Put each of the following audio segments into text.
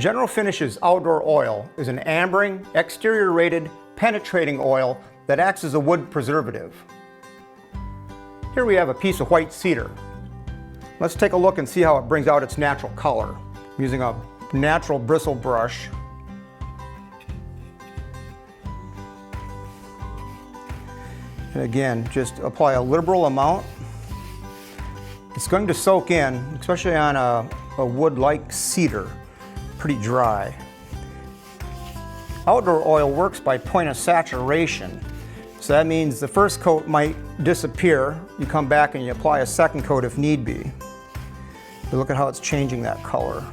General Finishes Outdoor Oil is an ambering, exterior-rated, penetrating oil that acts as a wood preservative. Here we have a piece of white cedar. Let's take a look and see how it brings out its natural color. I'm using a natural bristle brush. And again, just apply a liberal amount. It's going to soak in, especially on a wood like cedar, pretty dry. Outdoor oil works by point of saturation. So that means the first coat might disappear. You come back and you apply a second coat if need be. But look at how it's changing that color.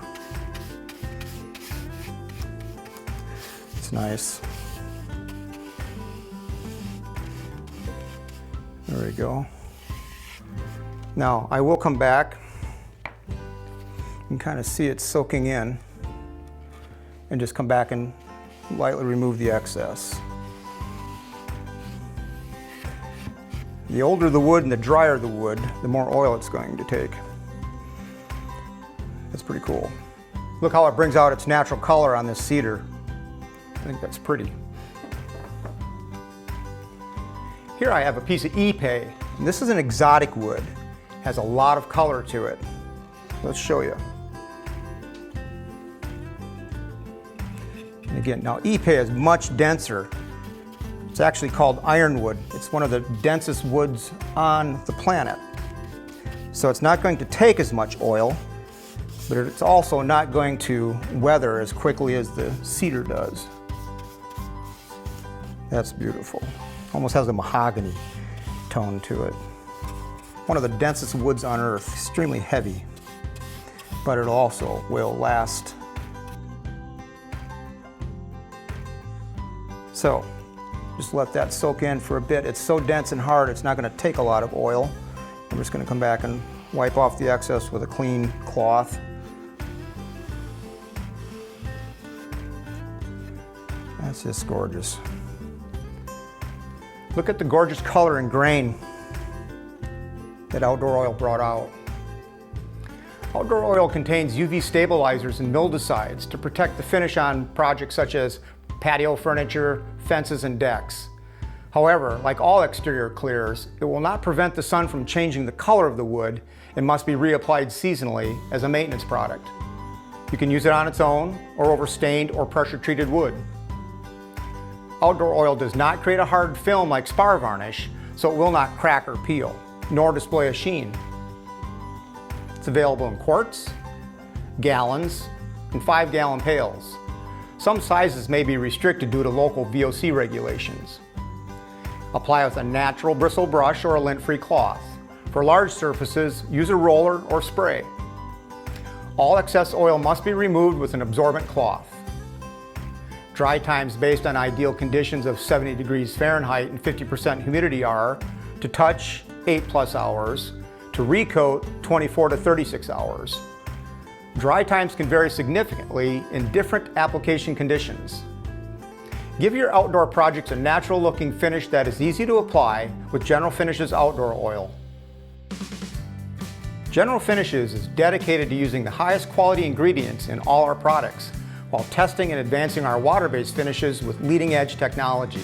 It's nice. There we go. Now, I will come back. You can kind of see it soaking in. And just come back and lightly remove the excess. The older the wood and the drier the wood, the more oil it's going to take. That's pretty cool. Look how it brings out its natural color on this cedar. I think that's pretty. Here I have a piece of ipe. And this is an exotic wood. It has a lot of color to it. Let's show you. And again, now ipe is much denser. It's actually called ironwood. It's one of the densest woods on the planet. So it's not going to take as much oil, but it's also not going to weather as quickly as the cedar does. That's beautiful. Almost has a mahogany tone to it. One of the densest woods on earth, extremely heavy, but it also will last. So, just let that soak in for a bit. It's so dense and hard, it's not going to take a lot of oil. I'm just going to come back and wipe off the excess with a clean cloth. That's just gorgeous. Look at the gorgeous color and grain that outdoor oil brought out. Outdoor oil contains UV stabilizers and mildewcides to protect the finish on projects such as patio furniture, fences, and decks. However, like all exterior clears, it will not prevent the sun from changing the color of the wood and must be reapplied seasonally as a maintenance product. You can use it on its own or over stained or pressure-treated wood. Outdoor oil does not create a hard film like spar varnish, so it will not crack or peel, nor display a sheen. It's available in quarts, gallons, and 5-gallon pails. Some sizes may be restricted due to local VOC regulations. Apply with a natural bristle brush or a lint-free cloth. For large surfaces, use a roller or spray. All excess oil must be removed with an absorbent cloth. Dry times based on ideal conditions of 70 degrees Fahrenheit and 50% humidity are: to touch, 8+ hours, to recoat, 24 to 36 hours. Dry times can vary significantly in different application conditions. Give your outdoor projects a natural-looking finish that is easy to apply with General Finishes Outdoor Oil. General Finishes is dedicated to using the highest quality ingredients in all our products, while testing and advancing our water-based finishes with leading-edge technology.